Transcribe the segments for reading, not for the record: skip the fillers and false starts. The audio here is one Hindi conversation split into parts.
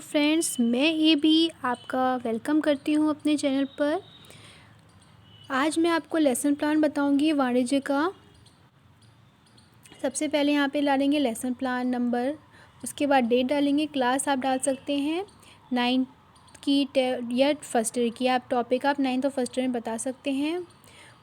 फ्रेंड्स, मैं ये भी आपका वेलकम करती हूँ अपने चैनल पर। आज मैं आपको लेसन प्लान बताऊँगी वाणिज्य का। सबसे पहले यहाँ पे डालेंगे लेसन प्लान नंबर, उसके बाद डेट डालेंगे, क्लास आप डाल सकते हैं 9th की या फर्स्ट ईयर की। आप टॉपिक आप 9th और फर्स्ट ईयर में बता सकते हैं।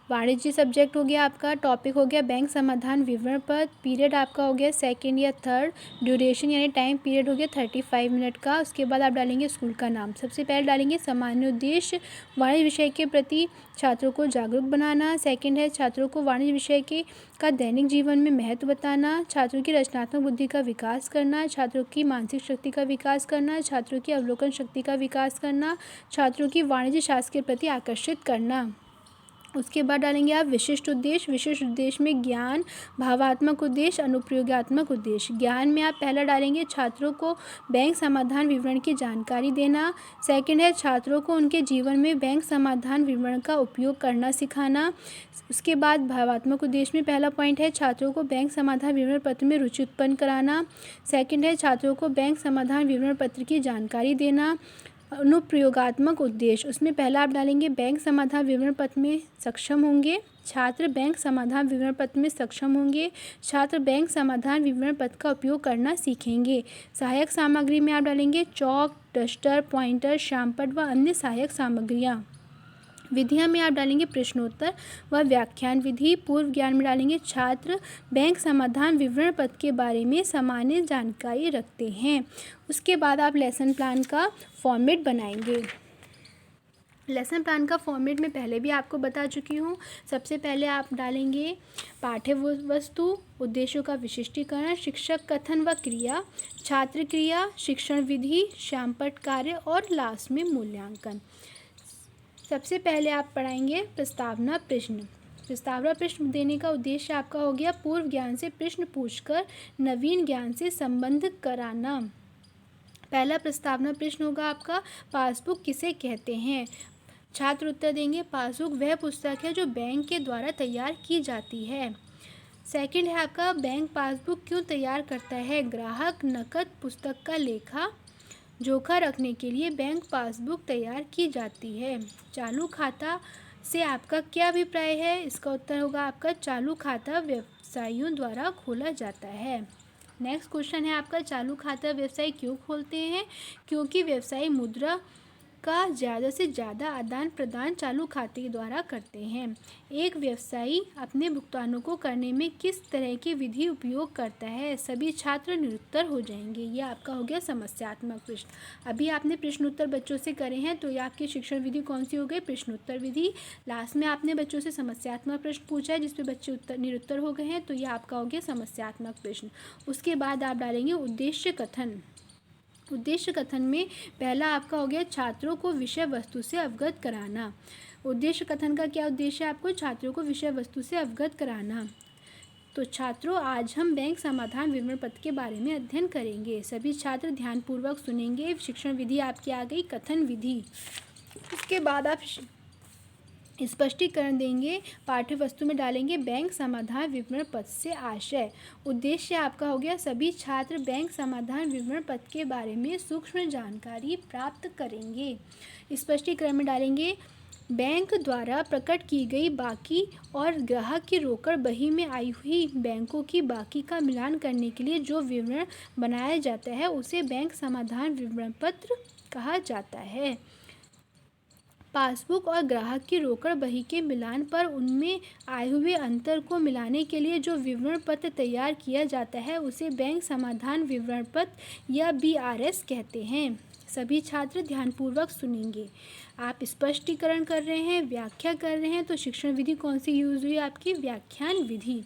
वाणिज्य सब्जेक्ट हो गया आपका, टॉपिक हो गया बैंक समाधान विवरण पत्र, पीरियड आपका हो गया सेकंड या थर्ड, ड्यूरेशन यानी टाइम पीरियड हो गया 35 मिनट का। उसके बाद आप डालेंगे स्कूल का नाम। सबसे पहले डालेंगे सामान्य उद्देश्य, वाणिज्य विषय के प्रति छात्रों को जागरूक बनाना। सेकंड है छात्रों को वाणिज्य विषय के का दैनिक जीवन में महत्व बताना, छात्रों की रचनात्मक बुद्धि का विकास करना, छात्रों की मानसिक शक्ति का विकास करना, छात्रों की अवलोकन शक्ति का विकास करना, छात्रों की वाणिज्य शास्त्र के प्रति आकर्षित करना। उसके बाद डालेंगे आप विशिष्ट उद्देश्य। विशिष्ट उद्देश्य में ज्ञान, भावात्मक उद्देश्य, अनुप्रयोगात्मक उद्देश्य। ज्ञान में आप पहला डालेंगे छात्रों को बैंक समाधान विवरण की जानकारी देना। सेकंड है छात्रों को उनके जीवन में बैंक समाधान विवरण का उपयोग करना सिखाना। उसके बाद भावात्मक उद्देश्य में पहला पॉइंट है छात्रों को बैंक समाधान विवरण पत्र में रुचि उत्पन्न कराना। सेकंड है छात्रों को बैंक समाधान विवरण पत्र की जानकारी देना। अनुप्रयोगात्मक उद्देश्य, उसमें पहला आप डालेंगे बैंक समाधान विवरण पत्र में सक्षम होंगे। छात्र बैंक समाधान विवरण पत्र में सक्षम होंगे। छात्र बैंक समाधान विवरण पत्र का उपयोग करना सीखेंगे। सहायक सामग्री में आप डालेंगे चौक, डस्टर, पॉइंटर, शार्पनर व अन्य सहायक सामग्रियाँ। विधियाँ में आप डालेंगे प्रश्नोत्तर व व्याख्यान विधि। पूर्व ज्ञान में डालेंगे छात्र बैंक समाधान विवरण पत्र के बारे में सामान्य जानकारी रखते हैं। उसके बाद आप लेसन प्लान का फॉर्मेट बनाएंगे। लेसन प्लान का फॉर्मेट मैं पहले भी आपको बता चुकी हूँ। सबसे पहले आप डालेंगे पाठ्य वस्तु, उद्देश्यों का विशिष्टीकरण, शिक्षक कथन व क्रिया, छात्र क्रिया, शिक्षण विधि, शामपट कार्य और लास्ट में मूल्यांकन। सबसे पहले आप पढ़ाएंगे प्रस्तावना प्रश्न। प्रस्तावना प्रश्न देने का उद्देश्य आपका हो गया पूर्व ज्ञान से प्रश्न पूछकर नवीन ज्ञान से संबंध कराना। पहला प्रस्तावना प्रश्न होगा आपका, पासबुक किसे कहते हैं? छात्र उत्तर देंगे पासबुक वह पुस्तक है जो बैंक के द्वारा तैयार की जाती है। सेकंड है आपका, बैंक पासबुक क्यों तैयार करता है? ग्राहक नकद पुस्तक का लेखा जोखा रखने के लिए बैंक पासबुक तैयार की जाती है। चालू खाता से आपका क्या अभिप्राय है? इसका उत्तर होगा आपका, चालू खाता व्यवसायियों द्वारा खोला जाता है। नेक्स्ट क्वेश्चन है आपका, चालू खाता व्यवसाय क्यों खोलते हैं? क्योंकि व्यवसायी मुद्रा का ज़्यादा से ज़्यादा आदान प्रदान चालू खाते के द्वारा करते हैं। एक व्यवसायी अपने भुगतानों को करने में किस तरह की विधि उपयोग करता है? सभी छात्र निरुत्तर हो जाएंगे। ये आपका हो गया समस्यात्मक प्रश्न। अभी आपने प्रश्नोत्तर बच्चों से करे हैं तो ये आपकी शिक्षण विधि कौन सी हो गई? प्रश्नोत्तर विधि। लास्ट में आपने बच्चों से समस्यात्मक प्रश्न पूछा है जिसपे बच्चे निरुत्तर हो गए हैं, तो ये आपका हो गया समस्यात्मक प्रश्न। उसके बाद आप डालेंगे उद्देश्य कथन। उद्देश्य कथन में पहला आपका हो गया छात्रों को विषय वस्तु से अवगत कराना। उद्देश्य कथन का क्या उद्देश्य है? आपको छात्रों को विषय वस्तु से अवगत कराना। तो छात्रों, आज हम बैंक समाधान विवरण पत्र के बारे में अध्ययन करेंगे। सभी छात्र ध्यानपूर्वक सुनेंगे। शिक्षण विधि आपकी आ गई कथन विधि। उसके बाद आप स्पष्टीकरण देंगे। पाठ्य वस्तु में डालेंगे बैंक समाधान विवरण पत्र से आशय। उद्देश्य आपका हो गया सभी छात्र बैंक समाधान विवरण पत्र के बारे में सूक्ष्म जानकारी प्राप्त करेंगे। स्पष्टीकरण में डालेंगे बैंक द्वारा प्रकट की गई बाकी और ग्राहक की रोकड़ बही में आई हुई बैंकों की बाकी का मिलान करने के लिए जो विवरण बनाया जाता है उसे बैंक समाधान विवरण पत्र कहा जाता है। पासबुक और ग्राहक की रोकड़ बही के मिलान पर उनमें आए हुए अंतर को मिलाने के लिए जो विवरण पत्र तैयार किया जाता है उसे बैंक समाधान विवरण पत्र या BRS कहते हैं। सभी छात्र ध्यानपूर्वक सुनेंगे। आप स्पष्टीकरण कर रहे हैं, व्याख्या कर रहे हैं, तो शिक्षण विधि कौन सी यूज़ हुई? आपकी व्याख्यान विधि।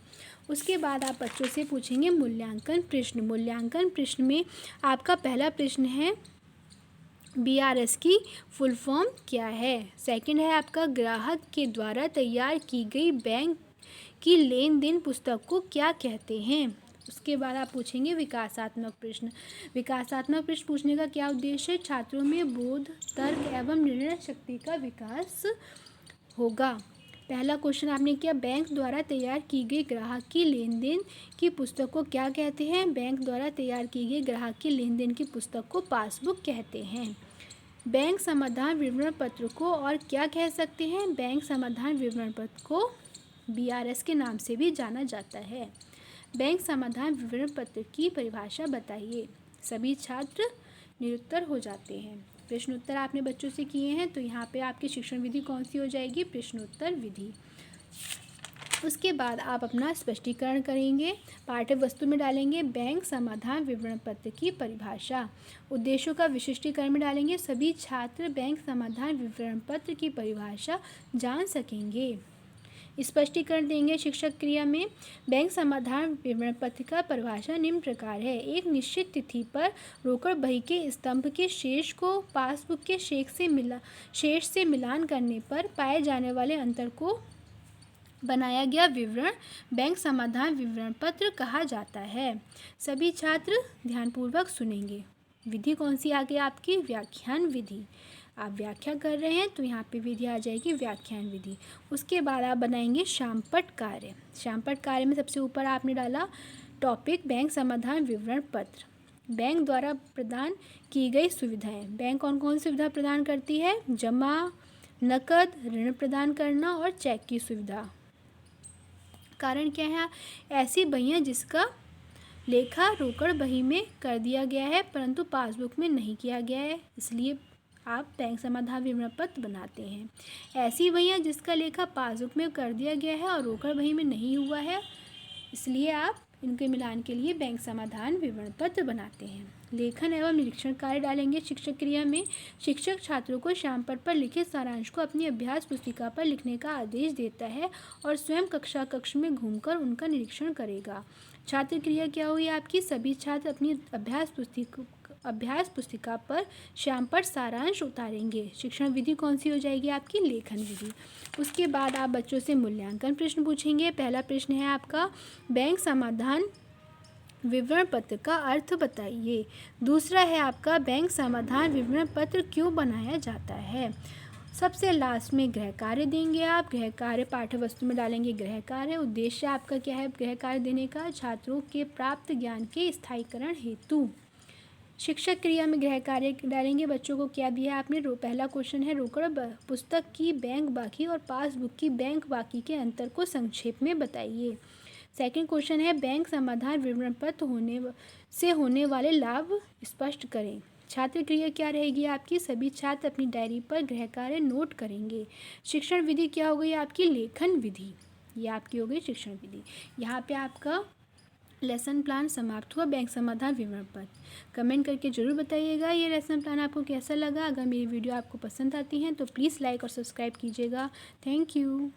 उसके बाद आप बच्चों से पूछेंगे मूल्यांकन प्रश्न। मूल्यांकन प्रश्न में आपका पहला प्रश्न है BRS की फुल फॉर्म क्या है? सेकंड है आपका, ग्राहक के द्वारा तैयार की गई बैंक की लेन देन पुस्तक को क्या कहते हैं? उसके बाद आप पूछेंगे विकासात्मक प्रश्न। विकासात्मक प्रश्न पूछने का क्या उद्देश्य है? छात्रों में बोध, तर्क एवं निर्णय शक्ति का विकास होगा। पहला क्वेश्चन आपने किया, बैंक द्वारा तैयार की गई ग्राहक की लेन देन की पुस्तक को क्या कहते हैं? बैंक द्वारा तैयार की गई ग्राहक की लेन देन की पुस्तक को पासबुक कहते हैं। बैंक समाधान विवरण पत्र को और क्या कह सकते हैं? बैंक समाधान विवरण पत्र को BRS के नाम से भी जाना जाता है। बैंक समाधान विवरण पत्र की परिभाषा बताइए। सभी छात्र निरुत्तर हो जाते हैं। प्रश्नोत्तर आपने बच्चों से किए हैं, तो यहाँ पे आपकी शिक्षण विधि कौन सी हो जाएगी? प्रश्नोत्तर विधि। उसके बाद आप अपना स्पष्टीकरण करेंगे। पाठ्य वस्तु में डालेंगे बैंक समाधान विवरण पत्र की परिभाषा। उद्देश्यों का विशिष्टीकरण में डालेंगे। सभी छात्र बैंक समाधान विवरण पत्र की परिभाषा जान सकेंगे। स्पष्टीकरण देंगे शिक्षक क्रिया में। बैंक समाधान विवरण पत्र का परिभाषा निम्न प्रकार है। एक निश्चित तिथि पर रोकड़ बही के स्तंभ के शेष को पासबुक के शेष से मिलान करने पर पाए जाने वाले अंतर को बनाया गया विवरण बैंक समाधान विवरण पत्र कहा जाता है। सभी छात्र ध्यानपूर्वक सुनेंगे। विधि कौन सी आ गई आपकी? व्याख्यान विधि। आप व्याख्या कर रहे हैं तो यहाँ पे विधि आ जाएगी व्याख्यान विधि। उसके बाद आप बनाएंगे शामपट कार्य। शामपट कार्य में सबसे ऊपर आपने डाला टॉपिक बैंक समाधान विवरण पत्र। बैंक द्वारा प्रदान की गई सुविधाएं। बैंक कौन कौन सी सुविधा प्रदान करती है? जमा, नकद, ऋण प्रदान करना और चेक की सुविधा। कारण क्या है? ऐसी बहियाँ जिसका लेखा रोकड़ बही में कर दिया गया है परंतु पासबुक में नहीं किया गया है, इसलिए आप बैंक समाधान विवरण पत्र बनाते हैं। ऐसी बहियाँ जिसका लेखा पासबुक में कर दिया गया है और रोकड़ बही में नहीं हुआ है, इसलिए आप इनके मिलान के लिए बैंक समाधान विवरण पत्र बनाते हैं। लेखन एवं निरीक्षण कार्य डालेंगे शिक्षक क्रिया में। शिक्षक छात्रों को शामपट पर लिखित सारांश को अपनी अभ्यास पुस्तिका पर लिखने का आदेश देता है और स्वयं कक्षा कक्ष में घूमकर उनका निरीक्षण करेगा। छात्र क्रिया क्या हुई आपकी? सभी छात्र अपनी अभ्यास पुस्तिका पर शामपट सारांश उतारेंगे। शिक्षण विधि कौन सी हो जाएगी आपकी? लेखन विधि। उसके बाद आप बच्चों से मूल्यांकन प्रश्न पूछेंगे। पहला प्रश्न है आपका, बैंक समाधान विवरण पत्र का अर्थ बताइए। दूसरा है आपका, बैंक समाधान विवरण पत्र क्यों बनाया जाता है। सबसे लास्ट में गृह कार्य देंगे आप। गृह कार्य पाठ्य वस्तु में डालेंगे गृह कार्य। उद्देश्य आपका क्या है गृह कार्य देने का? छात्रों के प्राप्त ज्ञान के स्थायीकरण हेतु। शिक्षक क्रिया में गृह कार्य डालेंगे। बच्चों को क्या दिया आपने? पहला क्वेश्चन है, रोकड़ पुस्तक की बैंक बाकी और पासबुक की बैंक बाकी के अंतर को संक्षेप में बताइए। सेकंड क्वेश्चन है, बैंक समाधान विवरण पत्र से होने वाले लाभ स्पष्ट करें। छात्र क्रिया क्या रहेगी आपकी? सभी छात्र अपनी डायरी पर गृह कार्य नोट करेंगे। शिक्षण विधि क्या हो गई आपकी? लेखन विधि। ये आपकी हो गई शिक्षण विधि। यहाँ पे आपका लेसन प्लान समाप्त हुआ बैंक समाधान विवरण पत्र। कमेंट करके ज़रूर बताइएगा ये लेसन प्लान आपको कैसा लगा। अगर मेरी वीडियो आपको पसंद आती हैं तो प्लीज़ लाइक और सब्सक्राइब कीजिएगा। Thank you.